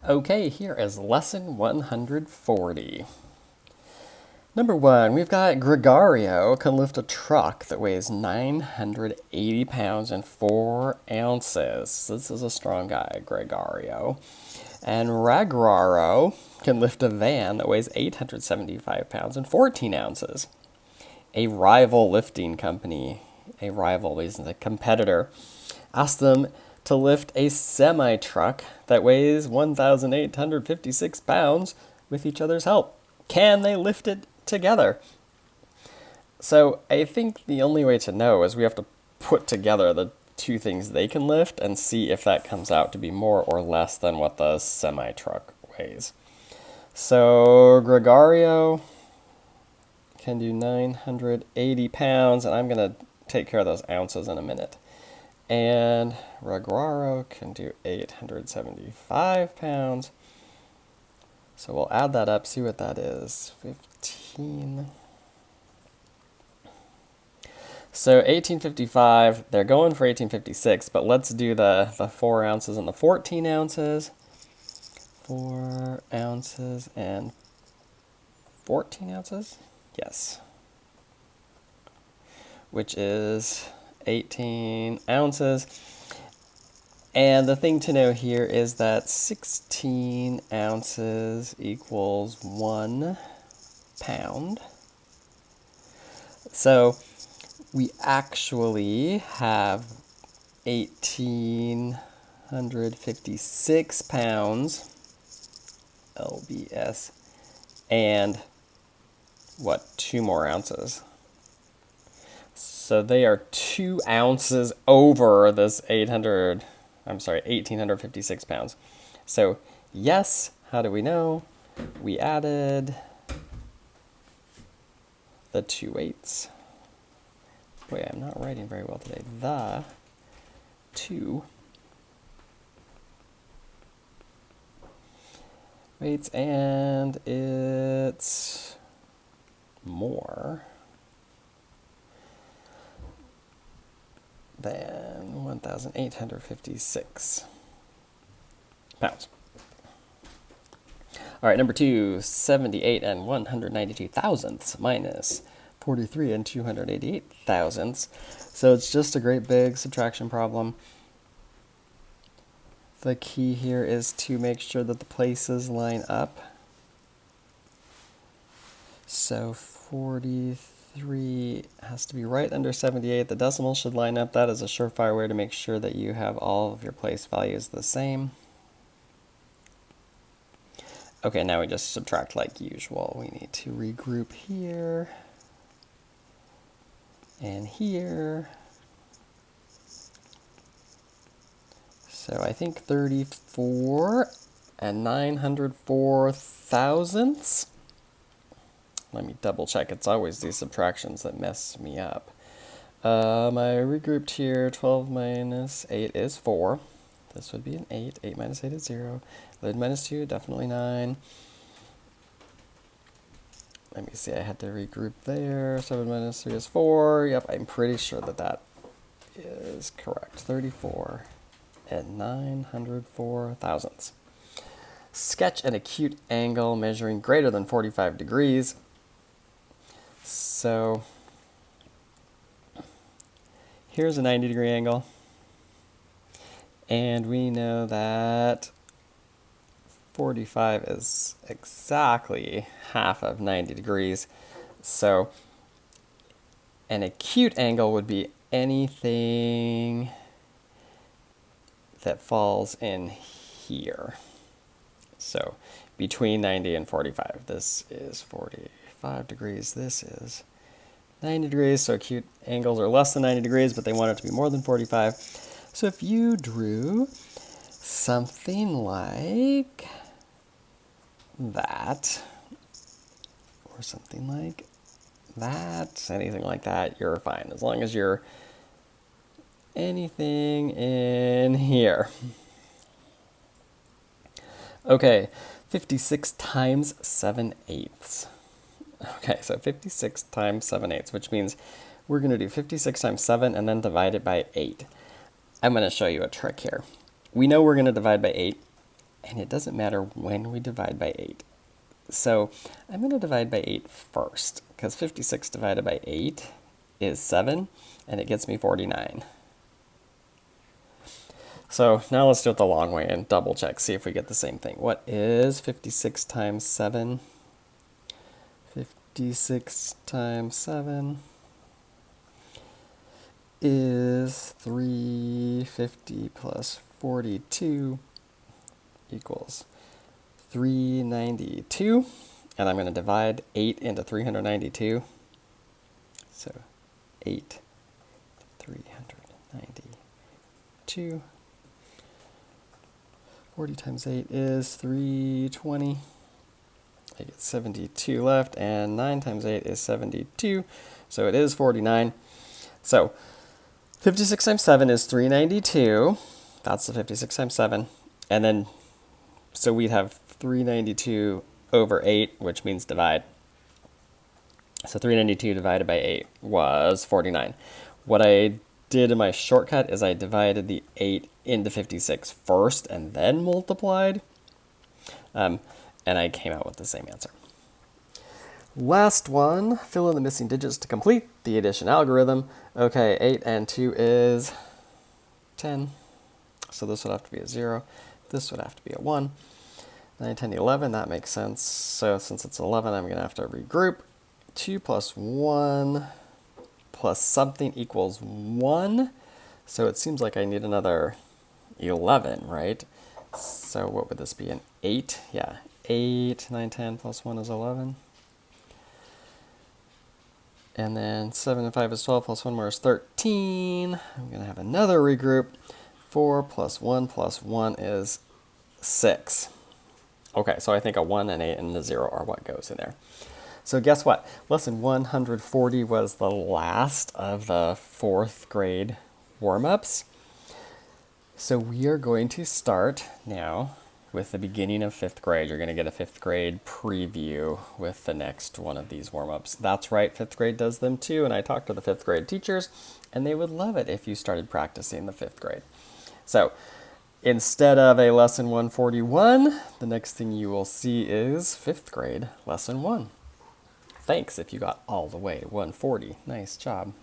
Okay, here is lesson 140. Number 1, we've got Gregorio can lift a truck that weighs 980 pounds and 4 ounces. This is a strong guy, Gregorio. And Ragraro can lift a van that weighs 875 pounds and 14 ounces. A rival lifting company, a rival is a competitor, asked them to lift a semi-truck that weighs 1,856 pounds with each other's help. Can they lift it together? So I think the only way to know is we have to put together the two things they can lift and see if that comes out to be more or less than what the semi-truck weighs. So Gregorio can do 980 pounds, and I'm going to take care of those ounces in a minute. And Ragraro can do 875 pounds. So we'll add that up, see what that is. 15. So 1855, they're going for 1856, but let's do the 4 ounces and the 14 ounces. 4 ounces and 14 ounces? Yes. Which is 18 ounces. And the thing to know here is that 16 ounces equals 1 pound. So we actually have 1,856 pounds LBS and 2 more ounces. So they are 2 ounces over this 1,856 pounds. So yes, how do we know? We added the 2 weights. Boy, I'm not writing very well today. The 2 weights, and it's more than 1,856 pounds. All right, number 2, 78 and 192 thousandths minus 43 and 288 thousandths. So it's just a great big subtraction problem. The key here is to make sure that the places line up. So 43 has to be right under 78. The decimal should line up. That is a surefire way to make sure that you have all of your place values the same. Okay, now we just subtract like usual. We need to regroup here and here. So I think 34 and 904 thousandths. Let me double check. It's always these subtractions that mess me up. I regrouped here. 12 minus 8 is 4. This would be an 8. 8 minus 8 is 0. Lid minus 2, definitely 9. Let me see, I had to regroup there. 7 minus 3 is 4. Yep, I'm pretty sure that that is correct. 34 and 904 thousandths. Sketch an acute angle measuring greater than 45 degrees. So here's a 90-degree angle. And we know that 45 is exactly half of 90 degrees. So an acute angle would be anything that falls in here. So between 90 and 45. This is 45 degrees. This is 90 degrees. So acute angles are less than 90 degrees, but they want it to be more than 45. So if you drew something like that, or something like that, anything like that, you're fine. As long as you're anything in here. Okay, 56 times 7/8. Okay, so 56 times 7/8, which means we're going to do 56 times 7 and then divide it by 8. I'm going to show you a trick here. We know we're going to divide by 8, and it doesn't matter when we divide by 8. So I'm going to divide by 8 first, because 56 divided by 8 is 7, and it gets me 49. So now let's do it the long way and double check, see if we get the same thing. What is 56 times 7? 56 times 7 is 350 plus 42 equals 392. And I'm going to divide 8 into 392. So 8 to 392. 40 times 8 is 320. I get 72 left, and 9 times 8 is 72. So it is 49. So 56 times 7 is 392. That's the 56 times 7. And then, so we'd have 392 over 8, which means divide. So 392 divided by 8 was 49. What I did in my shortcut is I divided the 8 into 56 first and then multiplied. And I came out with the same answer. Last one, fill in the missing digits to complete the addition algorithm. Okay, 8 and 2 is 10. So this would have to be a 0. This would have to be a 1. 9, 10, 11, that makes sense. So since it's 11, I'm going to have to regroup. 2 plus 1 plus something equals 1. So it seems like I need another 11, right? So what would this be, an 8? Yeah, 8, 9, 10 plus 1 is 11. And then 7 and 5 is 12, plus 1 more is 13. I'm going to have another regroup. 4 plus 1 is 6. Okay, so I think a 1, an 8, and a 0 are what goes in there. So guess what? Lesson 140 was the last of the 4th grade warm-ups. So we are going to start now with the beginning of 5th grade. You're going to get a 5th grade preview with the next one of these warm-ups. That's right, 5th grade does them too, and I talked to the 5th grade teachers, and they would love it if you started practicing the 5th grade. So instead of a lesson 141, the next thing you will see is 5th grade lesson 1. Thanks if you got all the way to 140. Nice job.